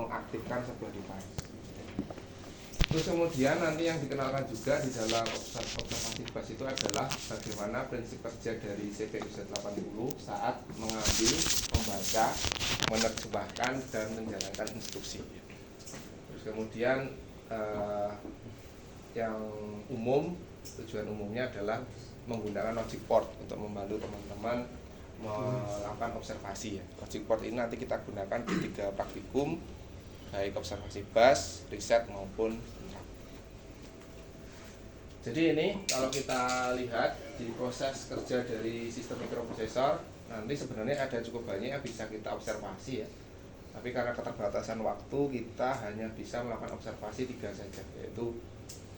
mengaktifkan sebuah device. Terus kemudian nanti yang dikenalkan juga di dalam observasi bus itu adalah bagaimana prinsip kerja dari CPU Z80 saat mengambil, membaca, menerjemahkan, dan menjalankan instruksi. Terus kemudian yang umum, tujuan umumnya adalah menggunakan logic port untuk membantu teman-teman melakukan observasi ya. Logic port ini nanti kita gunakan di 3 praktikum, baik observasi bus, riset maupun interrupt. Jadi ini kalau kita lihat di proses kerja dari sistem mikroprosesor, nanti sebenarnya ada cukup banyak yang bisa kita observasi ya. Tapi karena keterbatasan waktu, kita hanya bisa melakukan observasi 3 saja, yaitu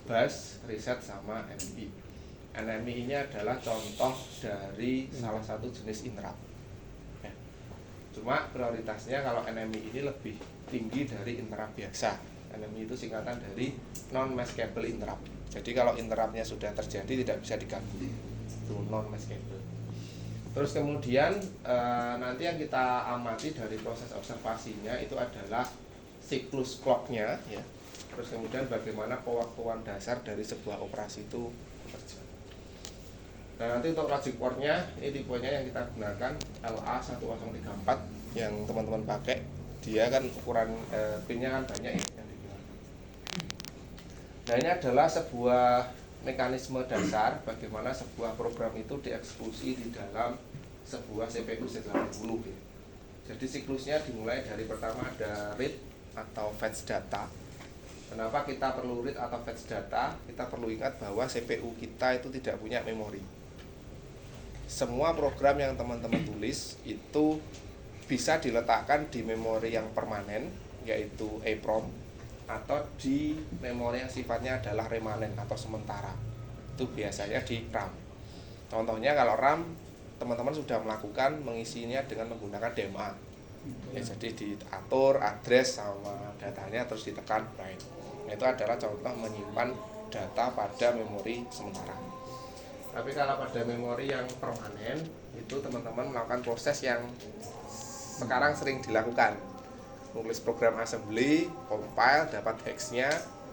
bus, riset, sama NMI. NMI ini adalah contoh dari salah satu jenis interrupt ya. Cuma prioritasnya kalau NMI ini lebih tinggi dari interrupt biasa. NMI itu singkatan dari non-maskable interrupt. Jadi kalau interruptnya sudah terjadi tidak bisa diganggu, itu non-maskable. Terus kemudian nanti yang kita amati dari proses observasinya itu adalah siklus clocknya ya. Terus kemudian bagaimana pewaktuan dasar dari sebuah operasi itu bekerja. Nah nanti untuk logic portnya, ini tipenya yang kita gunakan LA1034 yang teman-teman pakai. Dia kan ukuran pinnya kan banyak ya. Nah ini adalah sebuah mekanisme dasar bagaimana sebuah program itu dieksekusi di dalam sebuah CPU Z80 ya. Jadi siklusnya dimulai dari pertama ada read atau fetch data. Kenapa kita perlu read atau fetch data? Kita perlu ingat bahwa CPU kita itu tidak punya memori. Semua program yang teman-teman tulis itu bisa diletakkan di memori yang permanen, yaitu EEPROM, atau di memori yang sifatnya adalah remanen atau sementara. Itu biasanya di RAM. Contohnya kalau RAM, teman-teman sudah melakukan mengisinya dengan menggunakan DMA. Ya, jadi diatur address sama datanya terus ditekan write. Itu adalah contoh menyimpan data pada memori sementara. Tapi kalau pada memori yang permanen, itu teman-teman melakukan proses yang sekarang sering dilakukan. Nulis program assembly, compile, dapat hex-nya,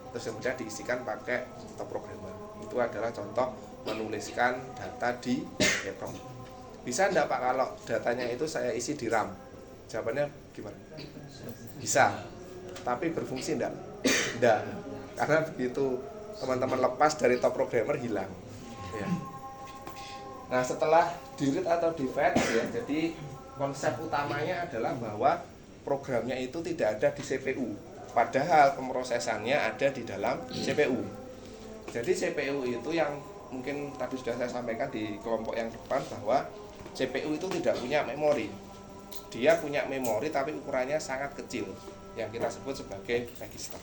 terus kemudian diisikan pakai top programmer. Itu adalah contoh menuliskan data di EEPROM. Bisa enggak Pak kalau datanya itu saya isi di RAM? Jawabannya gimana? Bisa. Tapi berfungsi enggak? Enggak. Karena begitu teman-teman lepas dari top programmer hilang. Ya. Nah setelah di read atau di fetch ya, jadi konsep utamanya adalah bahwa programnya itu tidak ada di CPU, padahal pemrosesannya ada di dalam CPU. Jadi CPU itu yang mungkin tadi sudah saya sampaikan di kelompok yang depan bahwa CPU itu tidak punya memori. Dia punya memori tapi ukurannya sangat kecil yang kita sebut sebagai register.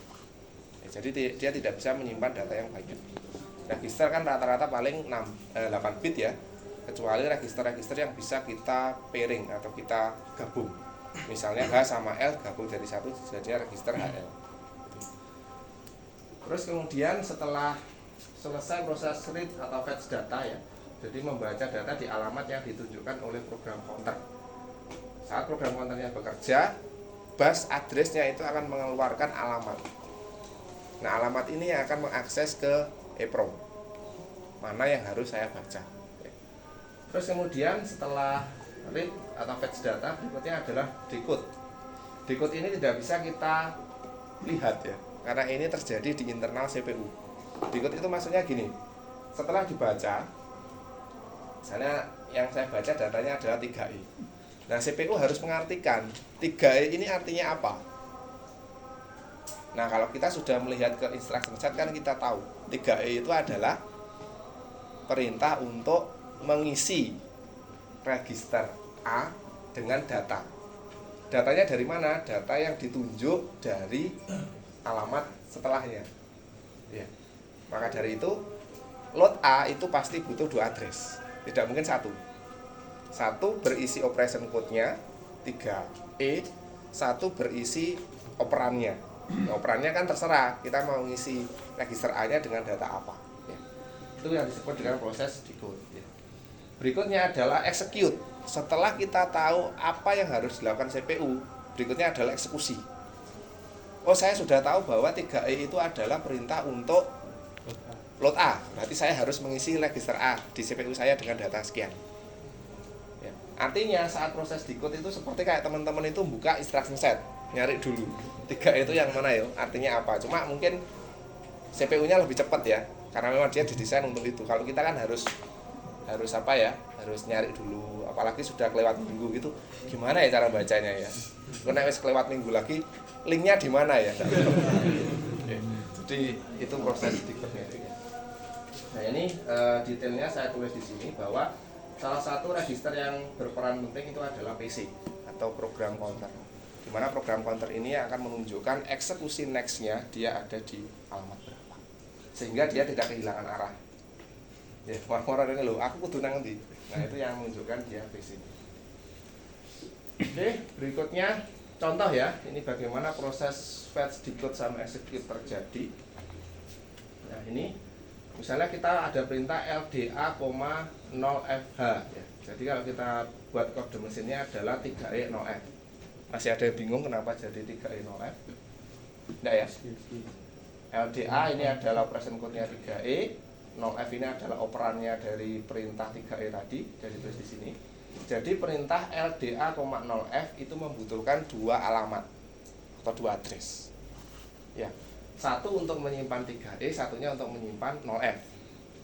Ya, jadi dia tidak bisa menyimpan data yang banyak. Register kan rata-rata paling 8 bit ya, kecuali register-register yang bisa kita pairing atau kita gabung. Misalnya H sama L gabung jadi satu jadi register HL. Terus kemudian setelah selesai proses read atau fetch data ya, jadi membaca data di alamat yang ditunjukkan oleh program counter. Saat program counternya bekerja, bus address-nya itu akan mengeluarkan alamat. Nah alamat ini yang akan mengakses ke EEPROM, mana yang harus saya baca. Terus kemudian setelah read atau fetch data, berikutnya adalah decode. Decode ini tidak bisa kita lihat ya, karena ini terjadi di internal CPU. Decode itu maksudnya gini, setelah dibaca, misalnya yang saya baca datanya adalah 3E. Nah CPU harus mengartikan 3E ini artinya apa. Nah kalau kita sudah melihat ke instruction set kan kita tahu 3E itu adalah perintah untuk mengisi register A dengan data. Datanya dari mana? Data yang ditunjuk dari alamat setelahnya. Ya. Maka dari itu load A itu pasti butuh 2 address. Tidak mungkin satu. Satu berisi operation code-nya 3E, satu berisi operannya. Nah, operannya kan terserah kita mau ngisi register A-nya dengan data apa. Ya. Itu yang disebut dengan proses decode. Ya. Berikutnya adalah execute. Setelah kita tahu apa yang harus dilakukan CPU, berikutnya adalah eksekusi. oh saya sudah tahu bahwa 3E itu adalah perintah untuk load A, berarti saya harus mengisi register A di CPU saya dengan data sekian. Ya. Artinya saat proses decode itu seperti kayak teman-teman itu buka instruction set, nyari dulu 3E itu yang mana ya, artinya apa. Cuma mungkin CPU-nya lebih cepat ya, karena memang dia didesain untuk itu. Kalau kita kan harus apa ya, harus nyari dulu, apalagi sudah kelewat minggu gitu, gimana ya cara bacanya ya. Karena wis kelewat minggu lagi, linknya di mana ya. Jadi itu proses decode-nya. Nah ini detailnya saya tulis di sini bahwa salah satu register yang berperan penting itu adalah PC atau program counter. Di mana program counter ini akan menunjukkan eksekusi next-nya dia ada di alamat berapa, sehingga dia tidak kehilangan arah. Ya, orang-orang ini loh, aku kudu nang ndi. Nah itu yang menunjukkan dia PC. Oke, berikutnya contoh ya, ini bagaimana proses fetch, decode, sama execute terjadi. Nah ini misalnya kita ada perintah LDA, 0FH ya. Jadi kalau kita buat kode mesinnya adalah 3E 0F. Masih ada yang bingung kenapa jadi 3E 0F? Enggak ya? LDA ini adalah operation code-nya 3E, 0F ini adalah operannya dari perintah 3E tadi, dari tulis di sini. Jadi perintah LDA, 0F itu membutuhkan dua alamat atau dua address. Ya. Satu untuk menyimpan 3E, satunya untuk menyimpan 0F.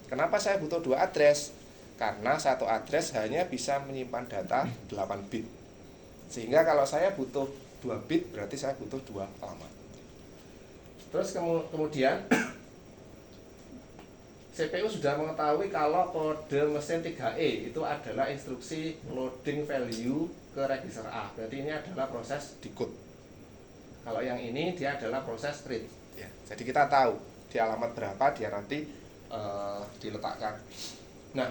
Kenapa saya butuh dua address? Karena satu address hanya bisa menyimpan data 8 bit. Sehingga kalau saya butuh 2 bit, berarti saya butuh dua alamat. Terus kemudian CPU sudah mengetahui kalau kode mesin 3E itu adalah instruksi loading value ke register A. Berarti ini adalah proses decode. Kalau yang ini dia adalah proses read. Ya, jadi kita tahu di alamat berapa dia nanti diletakkan. Nah,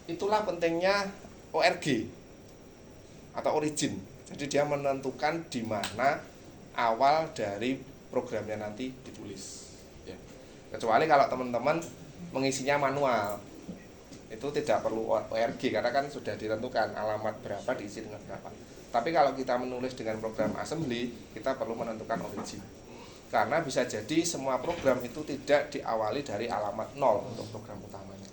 itulah pentingnya ORG atau origin. Jadi dia menentukan di mana awal dari programnya nanti ditulis. Ya. Kecuali kalau teman-teman mengisinya manual, itu tidak perlu ORG karena kan sudah ditentukan alamat berapa diisi dengan berapa. Tapi kalau kita menulis dengan program assembly, kita perlu menentukan origin. Karena bisa jadi semua program itu tidak diawali dari alamat 0 untuk program utamanya.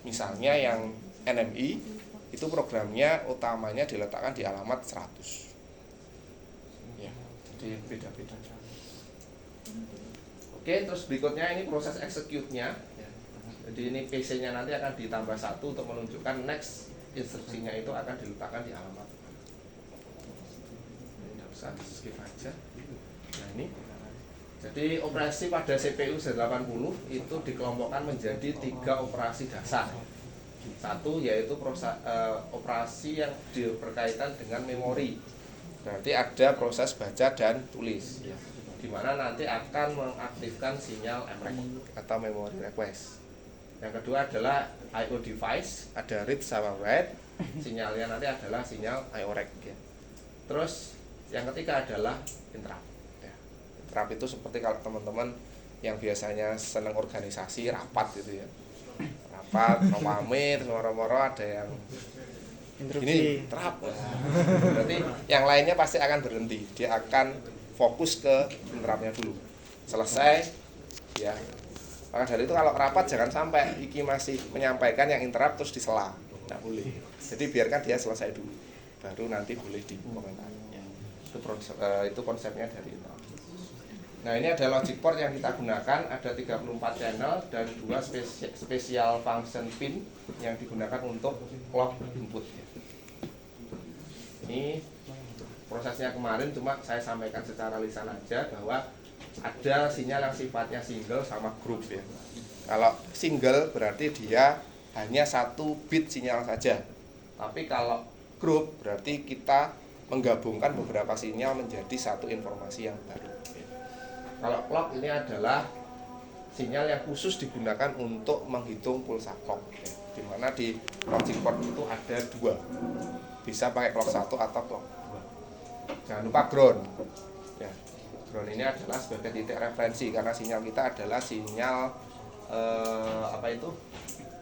Misalnya yang NMI itu programnya utamanya diletakkan di alamat 100. Ya, jadi beda-beda. Oke, terus berikutnya ini proses execute-nya. Jadi ini PC-nya nanti akan ditambah 1 untuk menunjukkan next instruksinya itu akan diletakkan di alamat. Ini tidak usah di skip aja. Nah ini. Jadi operasi pada CPU Z80 itu dikelompokkan menjadi 3 operasi dasar. Satu yaitu operasi yang berkaitan dengan memori. Berarti ada proses baca dan tulis, ya, di mana nanti akan mengaktifkan sinyal MREC atau memory request. Yang kedua adalah I/O device, ada read sama write. Sinyalnya nanti adalah sinyal I/O rec. Ya. Terus yang ketiga adalah interrupt. Interrupt itu seperti kalau teman-teman yang biasanya senang organisasi rapat gitu ya, rapat mau pamit moro-moro ada yang ini interrupt, berarti yang lainnya pasti akan berhenti, dia akan fokus ke interruptnya dulu selesai ya. Maka dari itu kalau rapat jangan sampai iki masih menyampaikan yang interrupt terus disela, tidak boleh. Jadi biarkan dia selesai dulu, baru nanti boleh dikomentari. Itu konsepnya dari interrupt. Nah ini ada logic port yang kita gunakan, ada 34 channel dan 2 special function pin yang digunakan untuk clock input. Ini prosesnya kemarin cuma saya sampaikan secara lisan aja bahwa ada sinyal yang sifatnya single sama group ya. Kalau single berarti dia hanya 1 bit sinyal saja. Tapi kalau group berarti kita menggabungkan beberapa sinyal menjadi satu informasi yang baru. Kalau clock ini adalah sinyal yang khusus digunakan untuk menghitung pulsa clock, ya, di mana di logic port itu ada 2, bisa pakai clock 1 atau clock 2. Jangan lupa ground. Ya, ground ini adalah sebagai titik referensi karena sinyal kita adalah sinyal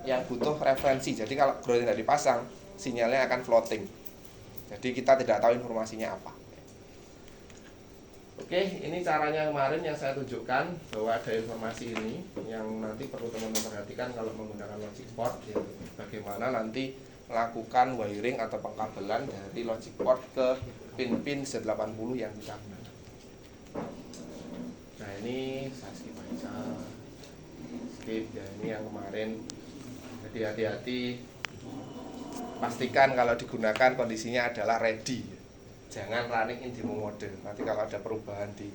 yang butuh referensi. Jadi kalau ground tidak dipasang, sinyalnya akan floating. Jadi kita tidak tahu informasinya apa. Oke, ini caranya kemarin yang saya tunjukkan bahwa ada informasi ini yang nanti perlu teman-teman perhatikan kalau menggunakan logic port, ya, bagaimana nanti melakukan wiring atau pengkabelan dari logic port ke pin-pin Z80 yang kita gunakan. Nah ini saya skip aja, skip ya, ini yang kemarin. Jadi hati-hati, pastikan kalau digunakan kondisinya adalah ready. Jangan running in demo mode. Nanti kalau ada perubahan di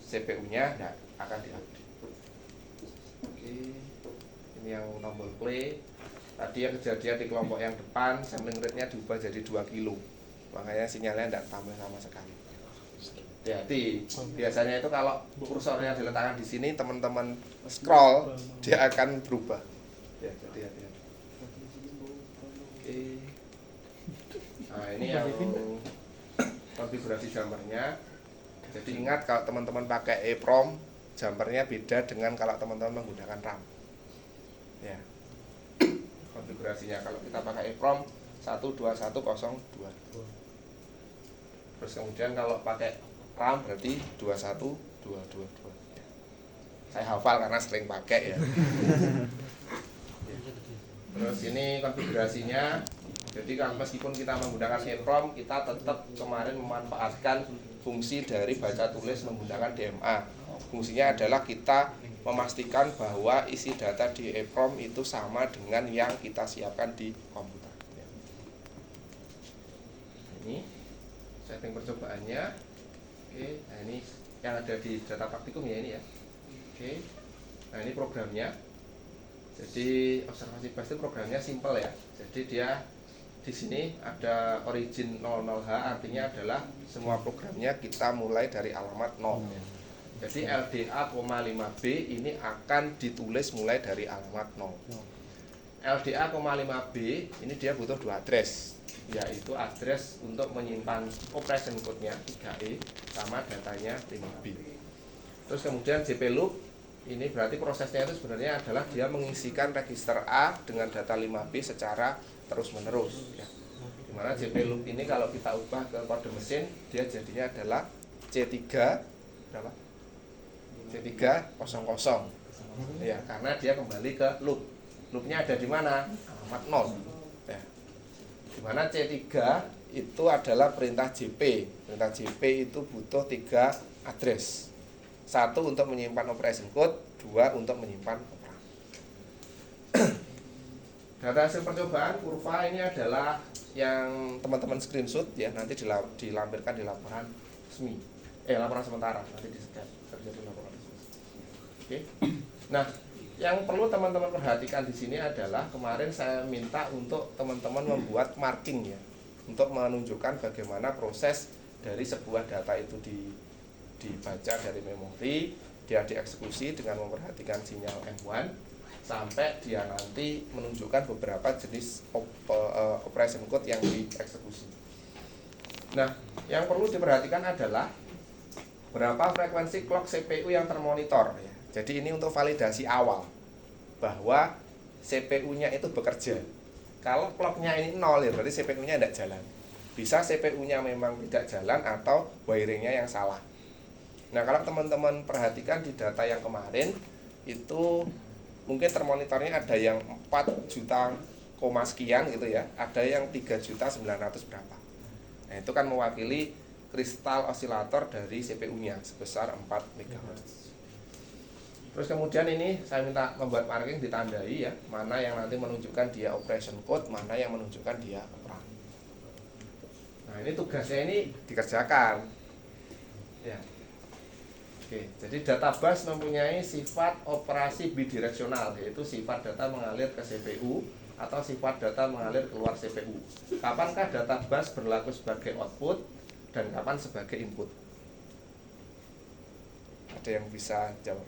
CPU-nya, nah, akan diupdate. Oke, ini yang tombol play. Tadi yang kejadian di kelompok yang depan, sampling rate-nya diubah jadi 2 kilo. Makanya sinyalnya tidak tambah sama sekali. Hati-hati. Biasanya itu kalau kursornya diletakkan di sini, teman-teman scroll, dia akan berubah. Ya, jadi hati-hati. Oke. Nah, ini yang konfigurasi jumpernya. Jadi ingat kalau teman-teman pakai EEPROM, jumpernya beda dengan kalau teman-teman menggunakan RAM. Ya. Konfigurasinya kalau kita pakai EEPROM 121022. Terus kemudian kalau pakai RAM berarti 21222. Ya. Saya hafal karena sering pakai ya. Terus ini konfigurasinya. Jadi kalau meskipun kita menggunakan EEPROM, kita tetap kemarin memanfaatkan fungsi dari baca tulis menggunakan DMA. Fungsinya adalah kita memastikan bahwa isi data di EEPROM itu sama dengan yang kita siapkan di komputer. Ini setting percobaannya. Oke, nah ini yang ada di data praktikum ya ini ya. Oke, nah ini programnya. Jadi observasi bus itu programnya simple ya. Jadi dia di sini ada origin 00H, artinya adalah semua programnya kita mulai dari alamat 0. Jadi LDA, 5B ini akan ditulis mulai dari alamat 0. LDA, 5B ini dia butuh 2 address, yaitu address untuk menyimpan operation code-nya 3E sama datanya 5B. Terus kemudian JP loop ini berarti prosesnya itu sebenarnya adalah dia mengisikan register A dengan data 5B secara terus-menerus ya. Dimana JP loop ini kalau kita ubah ke kode mesin, dia jadinya adalah C3 berapa? C300 ya, karena dia kembali ke loop. Loopnya ada di mana? Alamat 0 ya. Dimana C3 itu adalah perintah JP. Perintah JP itu butuh 3 address. 1 untuk menyimpan operation code, 2 untuk menyimpan operan. Data hasil percobaan kurva ini adalah yang teman-teman screenshot ya, nanti dilampirkan di laporan resmi. Laporan sementara nanti di-scan terjadi laporan resmi. Oke. Nah, yang perlu teman-teman perhatikan di sini adalah kemarin saya minta untuk teman-teman membuat marking ya, untuk menunjukkan bagaimana proses dari sebuah data itu dibaca dari memori, dia dieksekusi dengan memperhatikan sinyal M1 sampai dia nanti menunjukkan beberapa jenis operation code yang dieksekusi. Nah, yang perlu diperhatikan adalah berapa frekuensi clock CPU yang termonitor ya. Jadi ini untuk validasi awal bahwa CPU-nya itu bekerja. Kalau clock-nya ini 0 ya berarti CPU-nya tidak jalan. Bisa CPU-nya memang tidak jalan atau wiring-nya yang salah. Nah, kalau teman-teman perhatikan di data yang kemarin itu mungkin termonitornya ada yang 4 juta sekian gitu ya, ada yang 3.900.000 berapa. Nah, itu kan mewakili kristal osilator dari CPU-nya sebesar 4 MHz. Terus kemudian ini saya minta membuat marking ditandai ya, mana yang nanti menunjukkan dia operation code, mana yang menunjukkan dia operan. Nah, ini tugasnya ini dikerjakan. Ya. Oke, jadi data bus mempunyai sifat operasi bidireksional, yaitu sifat data mengalir ke CPU atau sifat data mengalir keluar CPU. Kapankah data bus berlaku sebagai output dan kapan sebagai input? Ada yang bisa jawab?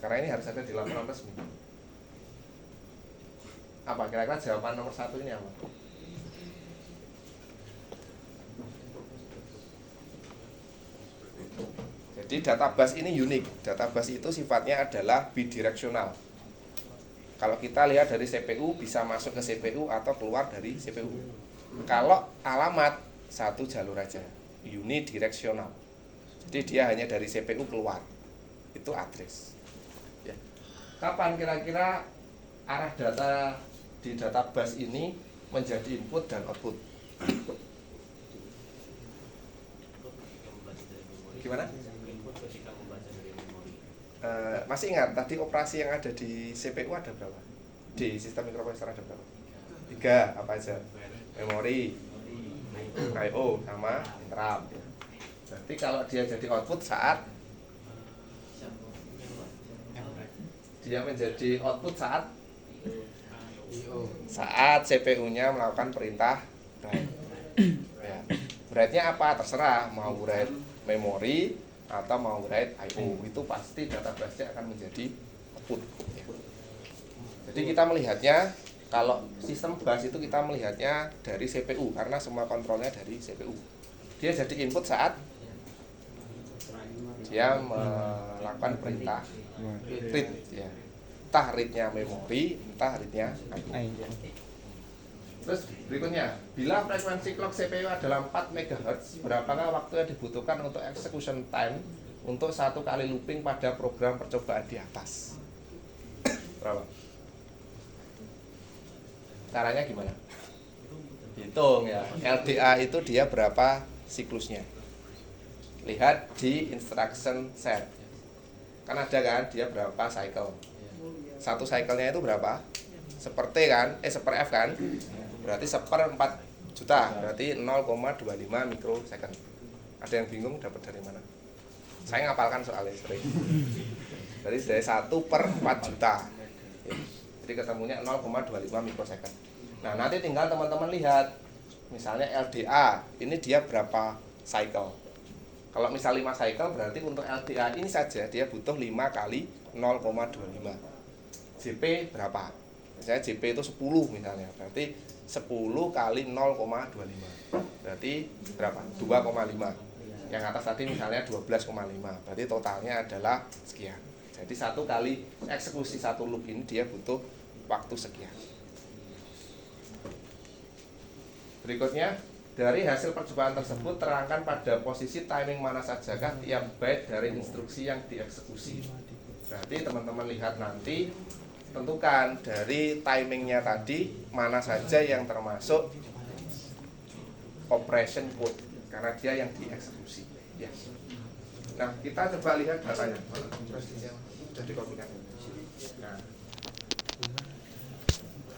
Karena ini harus ada di laporan resmi. Apa kira-kira jawaban nomor 1 ini apa? Jadi data bus ini unik. Data bus itu sifatnya adalah bidireksional. Kalau kita lihat dari CPU bisa masuk ke CPU atau keluar dari CPU. Kalau alamat 1 jalur aja, unidireksional. Jadi dia hanya dari CPU keluar. Itu address. Ya. Kapan kira-kira arah data di data bus ini menjadi input dan output? Gimana? Masih ingat tadi operasi yang ada di CPU ada berapa? Di sistem mikroprosesor ada berapa? 3, apa aja? Memori, I/O, sama interrupt. Berarti kalau dia jadi output saat CPU-nya melakukan perintah write. Ya. Write-nya apa? Terserah, mau write memori atau mau write I/O, itu pasti data bus-nya akan menjadi output. Ya. Jadi kita melihatnya, kalau sistem bus itu kita melihatnya dari CPU karena semua kontrolnya dari CPU. Dia jadi input saat dia melakukan perintah read, ya. Entah read-nya memori, entah read-nya I/O. Terus berikutnya, bila frekuensi clock CPU adalah 4 MHz, berapakah waktu yang dibutuhkan untuk execution time untuk 1 kali looping pada program percobaan di atas? Berapa? Caranya gimana? Hitung ya. LDA itu dia berapa siklusnya? Lihat di instruction set. Kan ada kan, dia berapa cycle. Satu cycle-nya itu berapa? Seperti kan, seper F kan? Berarti seper 4 juta, berarti 0,25 mikrosecond. Ada yang bingung dapat dari mana? Saya ngapalkan soalnya sering. Jadi dari 1/4 juta. Ya. Jadi ketemunya 0,25 mikrosecond. Nah, nanti tinggal teman-teman lihat. Misalnya LDA, ini dia berapa cycle? Kalau misal 5 cycle, berarti untuk LDA ini saja dia butuh 5 kali 0,25. JP berapa? Misalnya JP itu 10 misalnya, berarti 10 kali 0,25. Berarti berapa? 2,5. Yang atas tadi misalnya 12,5. Berarti totalnya adalah sekian. Jadi 1 kali eksekusi 1 loop ini dia butuh waktu sekian. Berikutnya, dari hasil percobaan tersebut terangkan pada posisi timing mana sajakah tiap byte dari instruksi yang dieksekusi. Berarti teman-teman lihat nanti, tentukan dari timingnya tadi mana saja yang termasuk operation code, karena dia yang dieksekusi. Ya. Nah, kita coba lihat datanya. Sudah dikopikan. Nah,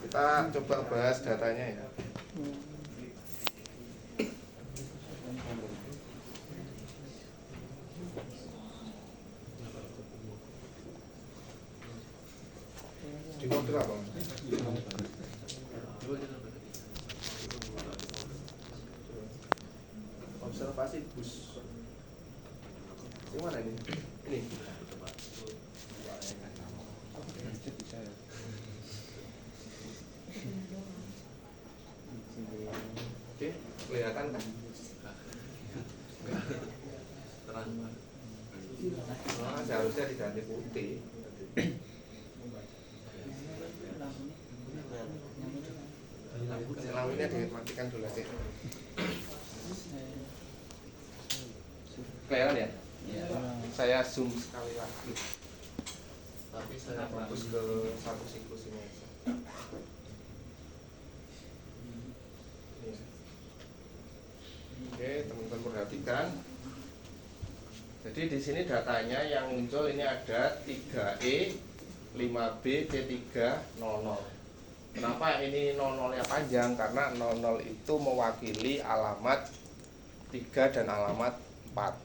kita coba bahas datanya ya. Di modul apa? Observasi bus. Ini mana ini? Ini. Oke, kelihatan kan? Terang. Seharusnya diganti putih. Lampunya dimatikan dulu aja. Kelihatan ya? Ya. Saya zoom sekali lagi. Tapi saya fokus ke satu siklus ini aja. Oke, teman-teman perhatikan. Jadi di sini datanya yang muncul ini ada 3E, 5B, C300. Kenapa ini 00-nya panjang? Karena 00 itu mewakili alamat 3 dan alamat 4.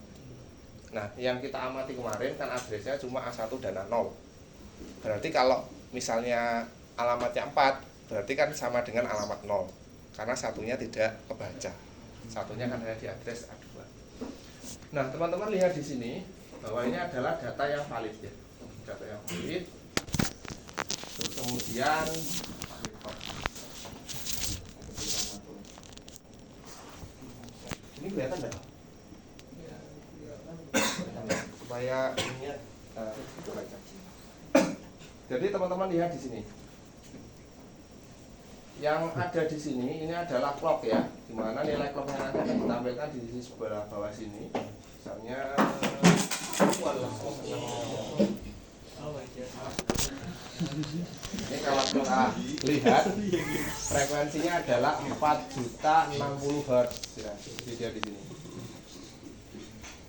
Nah, yang kita amati kemarin kan addressnya cuma A1 dan A0. Berarti kalau misalnya alamatnya 4, berarti kan sama dengan alamat 0. Karena satunya tidak kebaca. Satunya kan hanya di address A2. Nah, teman-teman lihat di sini bahwa ini adalah data yang valid ya. Data yang valid. Terus kemudian ini kelihatan nggak? Supaya ini baca. Jadi teman-teman lihat di sini. Yang ada di sini ini adalah clock ya, dimana nilai clocknya nanti akan ditampilkan di sisi sebelah bawah sini. misalnya ini kalau kita lihat frekuensinya adalah 4.060 Hz ya, jadi dia di sini.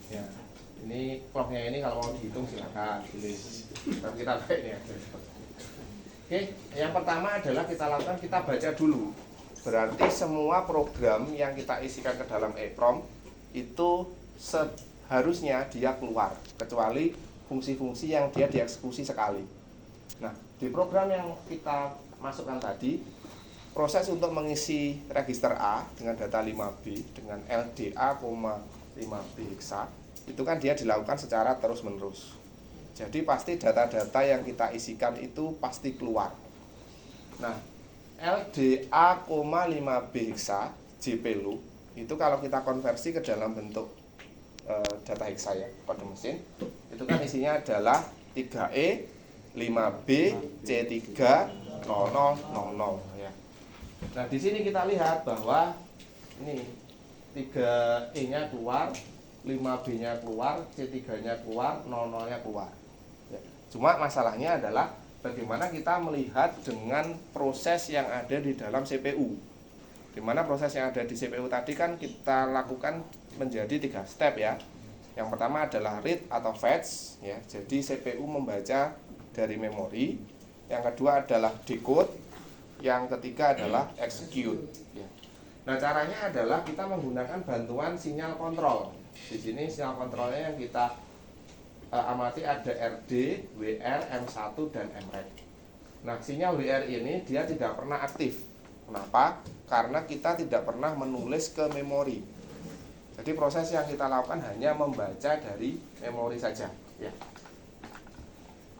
Ya, ini clocknya ini kalau mau dihitung silakan pilih. Tapi kita pakai ini aja. Oke, yang pertama adalah kita lakukan, kita baca dulu. Berarti semua program yang kita isikan ke dalam EEPROM itu seharusnya dia keluar, kecuali fungsi-fungsi yang dia dieksekusi sekali. Nah, di program yang kita masukkan tadi, proses untuk mengisi register A dengan data 5B dengan LDA, 5B hexa, itu kan dia dilakukan secara terus-menerus. Jadi pasti data-data yang kita isikan itu pasti keluar. Nah, LDA, 5B hexa, JPLU, itu kalau kita konversi ke dalam bentuk data hexa ya, kode mesin, itu kan isinya adalah 3E, 5B, C3, 0000 ya. Nah, di sini kita lihat bahwa ini 3E-nya keluar, 5B-nya keluar, C3-nya keluar, 00-nya keluar. Ya. Cuma masalahnya adalah bagaimana kita melihat dengan proses yang ada di dalam CPU. Di mana proses yang ada di CPU tadi kan kita lakukan menjadi 3 step ya. Yang pertama adalah read atau fetch ya. Jadi CPU membaca dari memori. Yang kedua adalah decode. Yang ketiga adalah execute ya. Nah, caranya adalah kita menggunakan bantuan sinyal kontrol. Di sini sinyal kontrolnya yang kita amati ada RD, WR, M1 dan MREG. Nah, sinyal WR ini dia tidak pernah aktif. Kenapa? Karena kita tidak pernah menulis ke memori. Jadi proses yang kita lakukan hanya membaca dari memori saja ya.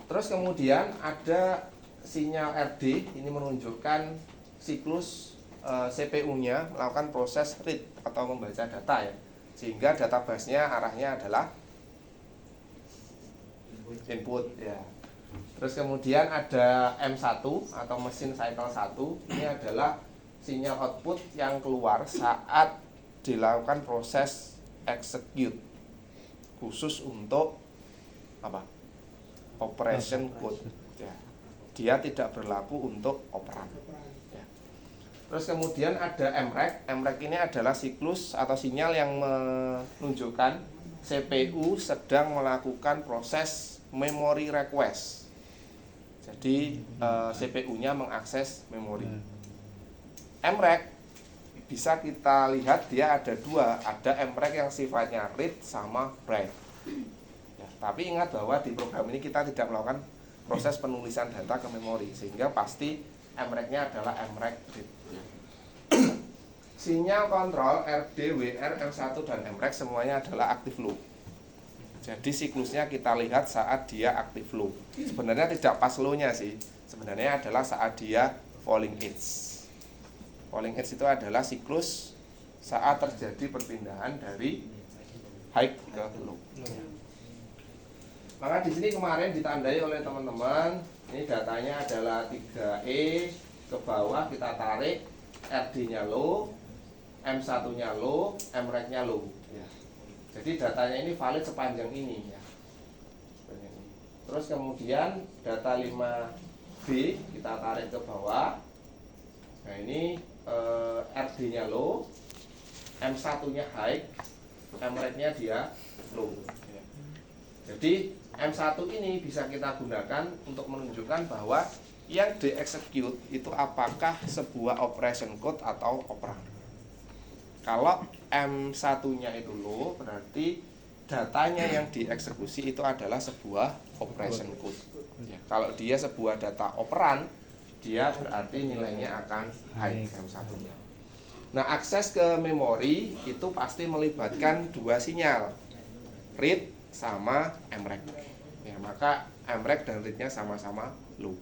Terus kemudian ada sinyal RD, ini menunjukkan siklus CPU-nya melakukan proses read atau membaca data ya. Sehingga database-nya arahnya adalah input ya. Terus kemudian ada M1 atau mesin cycle 1, ini adalah sinyal output yang keluar saat dilakukan proses execute khusus untuk apa? Operation code ya. Dia tidak berlaku untuk operan ya. Terus kemudian ada MREG. MREG ini adalah siklus atau sinyal yang menunjukkan CPU sedang melakukan proses memory request. Jadi CPU-nya mengakses memori. MREG bisa kita lihat dia ada dua, ada MREG yang sifatnya read sama write. Ya, tapi ingat bahwa di program ini kita tidak melakukan proses penulisan data ke memori, sehingga pasti MREG-nya adalah MREG read. Sinyal kontrol RD, WR, M1 dan MREG semuanya adalah active low. Jadi siklusnya kita lihat saat dia active low. Sebenarnya tidak pas low-nya sih. Sebenarnya adalah saat dia falling edge. Falling edge itu adalah siklus saat terjadi perpindahan dari high ke low. Maka di sini kemarin ditandai oleh teman-teman, ini datanya adalah 3E ke bawah kita tarik, RD-nya low, M1-nya low, MREG-nya low. Ya. Jadi datanya ini valid sepanjang ini ya. Terus kemudian data 5B kita tarik ke bawah. Nah, ini RD-nya low, M1-nya high, MREG-nya dia low. Ya. Jadi M1 ini bisa kita gunakan untuk menunjukkan bahwa yang di-execute itu apakah sebuah operation code atau operan. Kalau M1-nya itu low, berarti datanya yang dieksekusi itu adalah sebuah operation code. Ya, kalau dia sebuah data operan, dia berarti nilainya akan high M1-nya. Nah, akses ke memori itu pasti melibatkan dua sinyal, read sama MREG. Ya, maka MREG dan read-nya sama-sama low.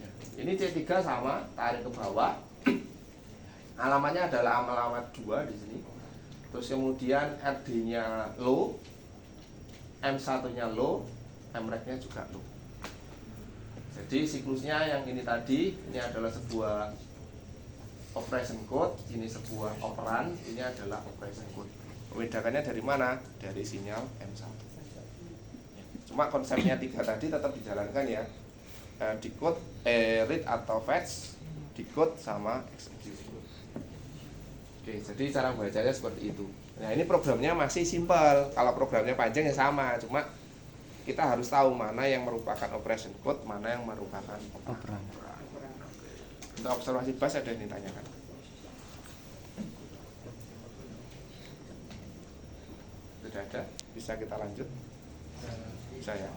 Ya, ini C3 sama, tarik ke bawah. Alamatnya adalah alamat 2 di sini. Terus kemudian RD-nya low, M1-nya low, MREG-nya juga low. Jadi siklusnya yang ini tadi, ini adalah sebuah operation code, ini sebuah operan, ini adalah operation code. Membedakannya dari mana? Dari sinyal M1. Cuma konsepnya 3 tadi tetap dijalankan ya. Decode, read atau fetch, decode sama execute. Oke, jadi cara bacanya seperti itu. Nah, ini programnya masih simpel. Kalau programnya panjang ya sama, cuma kita harus tahu mana yang merupakan operation code, mana yang merupakan operan. Untuk observasi bus ada yang ditanyakan? Tidak ada, bisa kita lanjut. Bisa ya.